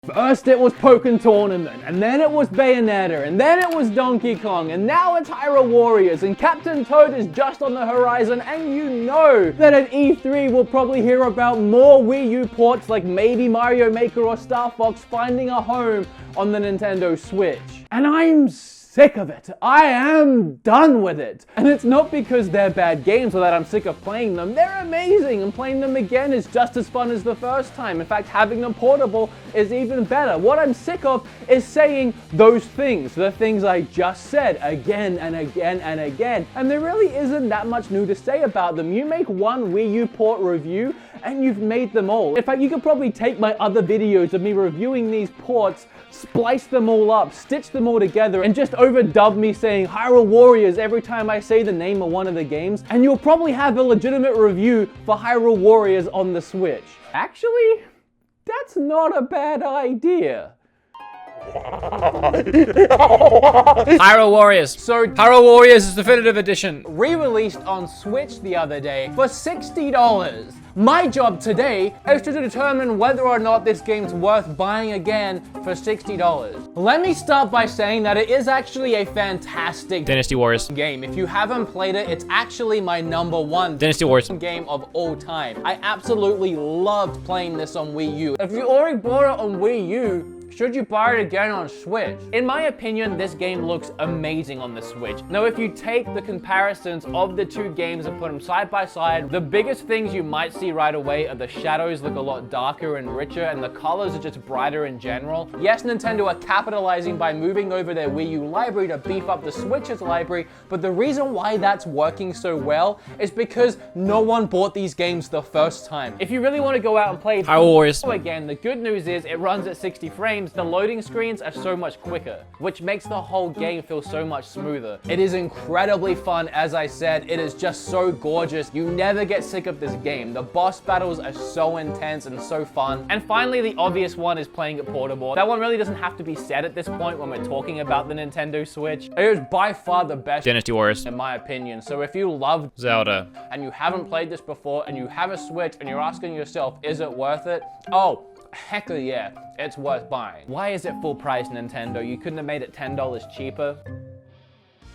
First it was Pokken Tournament, and then it was Bayonetta, and then it was Donkey Kong, and now it's Hyrule Warriors, and Captain Toad is just on the horizon, and you know that at E3 we'll probably hear about more Wii U ports like maybe Mario Maker or Star Fox finding a home on the Nintendo Switch. And I'm sick of it. I am done with it. And it's not because they're bad games or that I'm sick of playing them. They're amazing, and playing them again is just as fun as the first time. In fact, having them portable is even better. What I'm sick of is saying those things, the things I just said again and again and again. And there really isn't that much new to say about them. You make one Wii U port review and you've made them all. In fact, you could probably take my other videos of me reviewing these ports, splice them all up, stitch them all together, and just overdub me saying Hyrule Warriors every time I say the name of one of the games, and you'll probably have a legitimate review for Hyrule Warriors on the Switch. Actually, that's not a bad idea. Hyrule Warriors. So, Hyrule Warriors Definitive Edition. Re-released on Switch the other day for $60. My job today is to determine whether or not this game's worth buying again for $60. Let me start by saying that it is actually a fantastic Dynasty Warriors game. If you haven't played it, it's actually my #1 Dynasty Warriors game of all time. I absolutely loved playing this on Wii U. If you already bought it on Wii U, should you buy it again on Switch? In my opinion, this game looks amazing on the Switch. Now, if you take the comparisons of the two games and put them side by side, the biggest things you might see right away are the shadows look a lot darker and richer, and the colors are just brighter in general. Yes, Nintendo are capitalizing by moving over their Wii U library to beef up the Switch's library, but the reason why that's working so well is because no one bought these games the first time. If you really want to go out and play Hyrule Warriors again, the good news is it runs at 60 frames. The loading screens are so much quicker, which makes the whole game feel so much smoother. It is incredibly fun, as I said. It is just so gorgeous. You never get sick of this game. The boss battles are so intense and so fun. And finally, the obvious one is playing it portable. That one really doesn't have to be said at this point when we're talking about the Nintendo Switch. It is by far the best Dynasty Warriors in my opinion. So if you love Zelda and you haven't played this before and you have a Switch and you're asking yourself, is it worth it? Oh, heck yeah, it's worth buying. Why is it full price, Nintendo? You couldn't have made it $10 cheaper?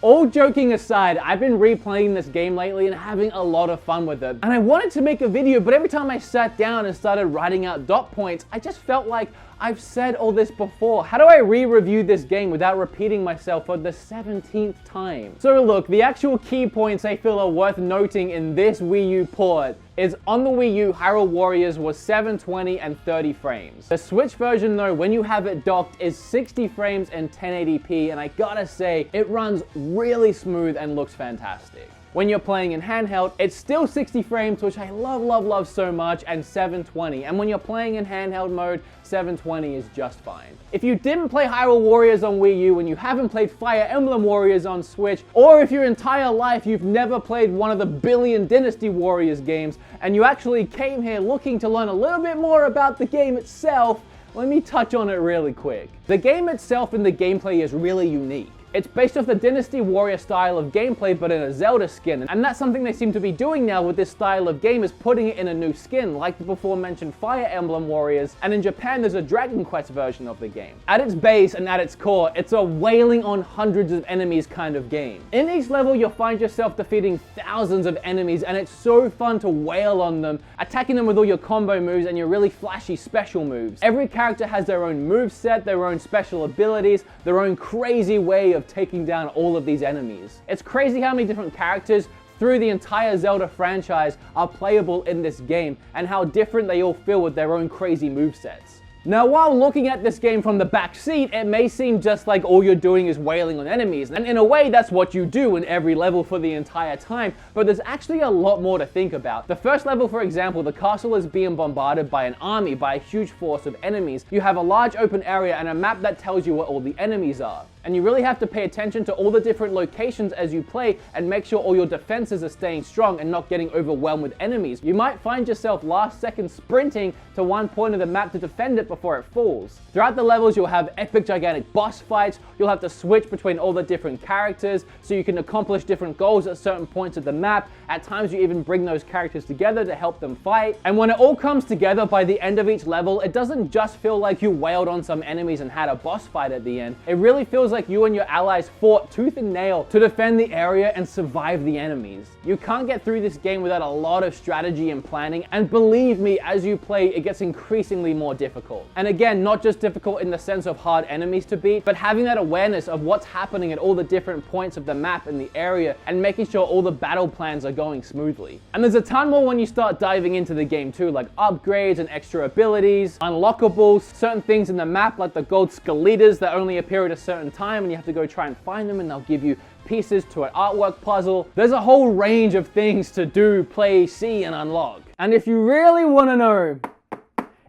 All joking aside, I've been replaying this game lately and having a lot of fun with it. And I wanted to make a video, but every time I sat down and started writing out dot points, I just felt like I've said all this before. How do I re-review this game without repeating myself for the 17th time? So look, the actual key points I feel are worth noting in this Wii U port is on the Wii U, Hyrule Warriors was 720 and 30 frames. The Switch version though, when you have it docked, is 60 frames and 1080p, and I gotta say, it runs really smooth and looks fantastic. When you're playing in handheld, it's still 60 frames, which I love so much, and 720. And when you're playing in handheld mode, 720 is just fine. If you didn't play Hyrule Warriors on Wii U and you haven't played Fire Emblem Warriors on Switch, or if your entire life you've never played one of the billion Dynasty Warriors games, and you actually came here looking to learn a little bit more about the game itself, let me touch on it really quick. The game itself and the gameplay is really unique. It's based off the Dynasty Warrior style of gameplay, but in a Zelda skin. And that's something they seem to be doing now with this style of game, is putting it in a new skin, like the before mentioned Fire Emblem Warriors. And in Japan, there's a Dragon Quest version of the game. At its base and at its core, it's a wailing on hundreds of enemies kind of game. In each level, you'll find yourself defeating thousands of enemies, and it's so fun to wail on them, attacking them with all your combo moves and your really flashy special moves. Every character has their own moveset, their own special abilities, their own crazy way of taking down all of these enemies. It's crazy how many different characters through the entire Zelda franchise are playable in this game, and how different they all feel with their own crazy movesets. Now, while looking at this game from the back seat, it may seem just like all you're doing is wailing on enemies, and in a way that's what you do in every level for the entire time, but there's actually a lot more to think about. The first level, for example, the castle is being bombarded by an army, by a huge force of enemies. You have a large open area and a map that tells you where all the enemies are. And you really have to pay attention to all the different locations as you play and make sure all your defenses are staying strong and not getting overwhelmed with enemies. You might find yourself last second sprinting to one point of the map to defend it before it falls. Throughout the levels, you'll have epic, gigantic boss fights. You'll have to switch between all the different characters so you can accomplish different goals at certain points of the map. At times, you even bring those characters together to help them fight. And when it all comes together by the end of each level, it doesn't just feel like you wailed on some enemies and had a boss fight at the end. It really feels like you and your allies fought tooth and nail to defend the area and survive the enemies. You can't get through this game without a lot of strategy and planning, and believe me, as you play, it gets increasingly more difficult. And again, not just difficult in the sense of hard enemies to beat, but having that awareness of what's happening at all the different points of the map and the area, and making sure all the battle plans are going smoothly. And there's a ton more when you start diving into the game too, like upgrades and extra abilities, unlockables, certain things in the map like the gold skeletas that only appear at a certain time and you have to go try and find them, and they'll give you pieces to an artwork puzzle. There's a whole range of things to do, play, see, and unlock. And if you really want to know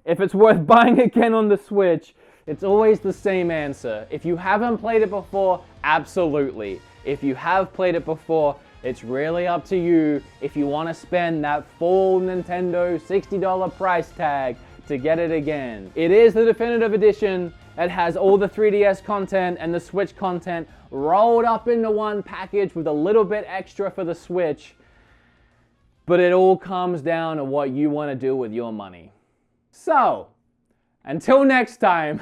if it's worth buying again on the Switch, it's always the same answer. If you haven't played it before, absolutely. If you have played it before, it's really up to you if you want to spend that full Nintendo $60 price tag to get it again. It is the definitive edition. It has all the 3DS content and the Switch content rolled up into one package with a little bit extra for the Switch. But it all comes down to what you want to do with your money. So, until next time,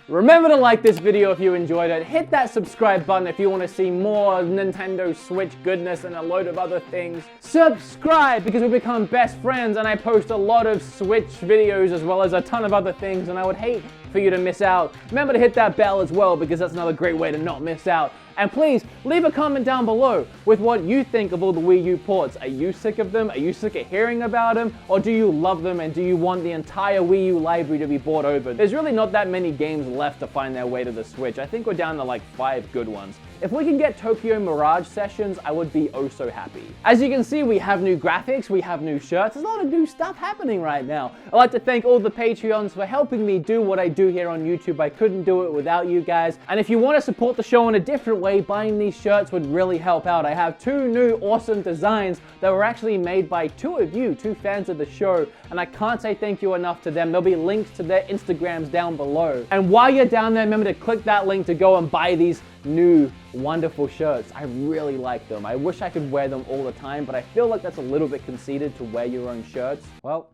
remember to like this video if you enjoyed it. Hit that subscribe button if you want to see more Nintendo Switch goodness and a load of other things. Subscribe because we become best friends and I post a lot of Switch videos as well as a ton of other things, and I would hate for you to miss out. Remember to hit that bell as well because that's another great way to not miss out. And please, leave a comment down below with what you think of all the Wii U ports. Are you sick of them? Are you sick of hearing about them? Or do you love them and do you want the entire Wii U library to be brought over? There's really not that many games left to find their way to the Switch. I think we're down to like 5 good ones. If we can get Tokyo Mirage Sessions, I would be oh so happy. As you can see, we have new graphics, we have new shirts, there's a lot of new stuff happening right now. I'd like to thank all the Patreons for helping me do what I do here on YouTube. I couldn't do it without you guys. And if you want to support the show in a different way, buying these shirts would really help out. I have 2 new awesome designs that were actually made by 2 of you, 2 fans of the show, and I can't say thank you enough to them. There'll be links to their Instagrams down below. And while you're down there, remember to click that link to go and buy these new wonderful shirts. I really like them. I wish I could wear them all the time, but I feel like that's a little bit conceited to wear your own shirts. Well,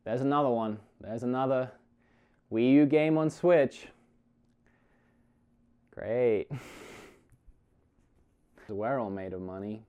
there's another one. There's another Wii U game on Switch. Great. We're all made of money.